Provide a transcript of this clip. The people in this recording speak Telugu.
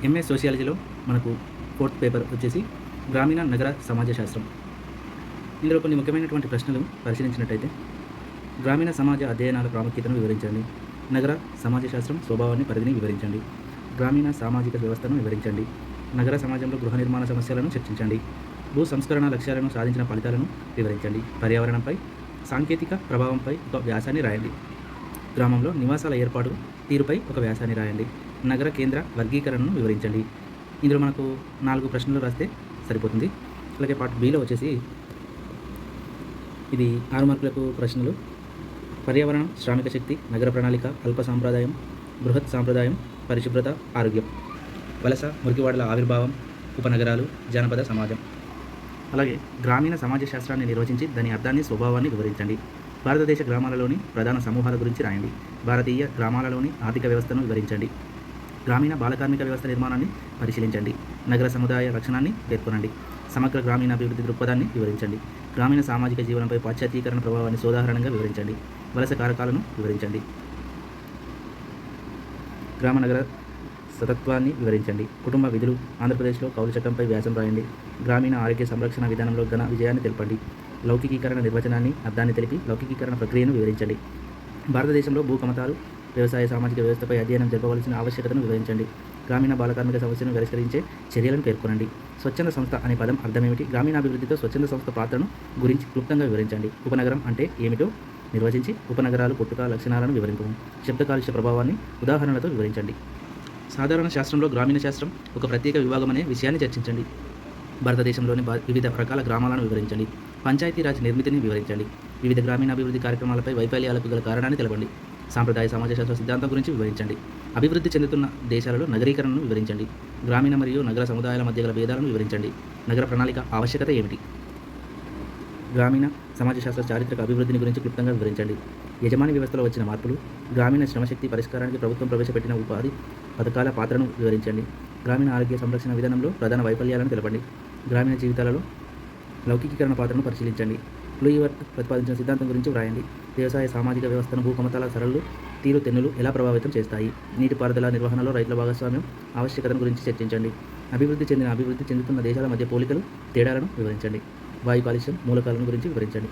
ఎంఏ సోషియాలజీలో మనకు ఫోర్త్ పేపర్ వచ్చేసి గ్రామీణ నగర సమాజ శాస్త్రం. ఇందులో కొన్ని ముఖ్యమైనటువంటి ప్రశ్నలు పరిశీలించినట్టయితే, గ్రామీణ సమాజ అధ్యయనాల ప్రాముఖ్యతను వివరించండి. నగర సమాజ శాస్త్రం స్వభావాన్ని, పరిధిని వివరించండి. గ్రామీణ సామాజిక వ్యవస్థను వివరించండి. నగర సమాజంలో గృహ నిర్మాణ సమస్యలను చర్చించండి. భూ సంస్కరణ లక్ష్యాలను సాధించిన ఫలితాలను వివరించండి. పర్యావరణంపై సాంకేతిక ప్రభావంపై ఒక వ్యాసాన్ని రాయండి. గ్రామంలో నివాసాల ఏర్పాటు తీరుపై ఒక వ్యాసాన్ని రాయండి. నగర కేంద్ర వర్గీకరణను వివరించండి. ఇందులో మనకు 4 ప్రశ్నలు రాస్తే సరిపోతుంది. అలాగే పార్ట్ బిలో వచ్చేసి ఇది 6 మార్కులకు ప్రశ్నలు. పర్యావరణం, శ్రామిక శక్తి, నగర ప్రణాళిక, అల్ప సాంప్రదాయం, బృహత్ సాంప్రదాయం, పరిశుభ్రత, ఆరోగ్యం, వలస, మురికివాడల ఆవిర్భావం, ఉపనగరాలు, జానపద సమాజం. అలాగే గ్రామీణ సమాజ శాస్త్రాన్ని నిర్వచించి దాని అర్థాన్ని, స్వభావాన్ని వివరించండి. భారతదేశ గ్రామాలలోని ప్రధాన సమూహాల గురించి రాయండి. భారతీయ గ్రామాలలోని ఆర్థిక వ్యవస్థను వివరించండి. గ్రామీణ బాలకార్మిక వ్యవస్థ నిర్మాణాన్ని పరిశీలించండి. నగర సముదాయ లక్షణాన్ని పేర్కొనండి. సమగ్ర గ్రామీణ అభివృద్ధి దృక్పథాన్ని వివరించండి. గ్రామీణ సామాజిక జీవనంపై పాశ్చాత్యీకరణ ప్రభావాన్ని సోదాహరణంగా వివరించండి. వలస కారకాలను వివరించండి. గ్రామ నగర సతత్వాన్ని వివరించండి. కుటుంబ విధులు, ఆంధ్రప్రదేశ్లో కౌలు చట్టంపై వ్యాసం రాయండి. గ్రామీణ ఆరోగ్య సంరక్షణ విధానంలో ఘన విజయాన్ని తెలపండి. లౌకికీకరణ నిర్వచనాన్ని, అర్థాన్ని తెలిపి లౌకికీకరణ ప్రక్రియను వివరించండి. భారతదేశంలో భూ కమతాలు, వ్యవసాయ సామాజిక వ్యవస్థపై అధ్యయనం జరపవలసిన ఆవశ్యకతను వివరించండి. గ్రామీణ బాలకార్మిక సమస్యను పరిష్కరించే చర్యలను పేర్కొనండి. స్వచ్ఛంద సంస్థ అనే పదం అర్థమేమిటి? గ్రామీణాభివృద్ధితో స్వచ్ఛంద సంస్థ పాత్రను గురించి క్లుప్తంగా వివరించండి. ఉపనగరం అంటే ఏమిటో నిర్వచించి ఉపనగరాలు పుట్టుక లక్షణాలను వివరింపము. శబ్ద కాలుష్య ప్రభావాన్ని ఉదాహరణలతో వివరించండి. సాధారణ శాస్త్రంలో గ్రామీణ శాస్త్రం ఒక ప్రత్యేక విభాగం అనే విషయాన్ని చర్చించండి. భారతదేశంలోని వివిధ రకాల గ్రామాలను వివరించండి. పంచాయతీరాజ్ నిర్మితిని వివరించండి. వివిధ గ్రామీణాభివృద్ధి కార్యక్రమాలపై వైఫల్యాలకు గల కారణాన్ని తెలపండి. సాంప్రదాయ సమాజ శాస్త్ర సిద్ధాంతం గురించి వివరించండి. అభివృద్ధి చెందుతున్న దేశాలలో నగరీకరణను వివరించండి. గ్రామీణ మరియు నగర సముదాయాల మధ్య గల భేదాలను వివరించండి. నగర ప్రణాళిక ఆవశ్యకత ఏమిటి? గ్రామీణ సమాజ శాస్త్ర చారిత్రక అభివృద్ధిని గురించి క్లుప్తంగా వివరించండి. యజమాని వ్యవస్థలో వచ్చిన మార్పులు, గ్రామీణ శ్రమశక్తి పరిష్కారానికి ప్రభుత్వం ప్రవేశపెట్టిన ఉపాధి పథకాల పాత్రను వివరించండి. గ్రామీణ ఆరోగ్య సంరక్షణ విధానంలో ప్రధాన వైఫల్యాలను తెలపండి. గ్రామీణ జీవితాలలో లౌకికీకరణ పాత్రను పరిశీలించండి. క్లూయివర్త్ ప్రతిపాదించిన సిద్ధాంతం గురించి వ్రాయండి. వ్యవసాయ సామాజిక వ్యవస్థను భూకమతాల సరళు, తీరు తెన్నులు ఎలా ప్రభావితం చేస్తాయి? నీటిపారుదల నిర్వహణలో రైతుల భాగస్వామ్యం ఆవశ్యకతను గురించి చర్చించండి. అభివృద్ధి చెందుతున్న దేశాల మధ్య పోలికలు, తేడాలను వివరించండి. వాయు కాలుష్యం మూలకాలను గురించి వివరించండి.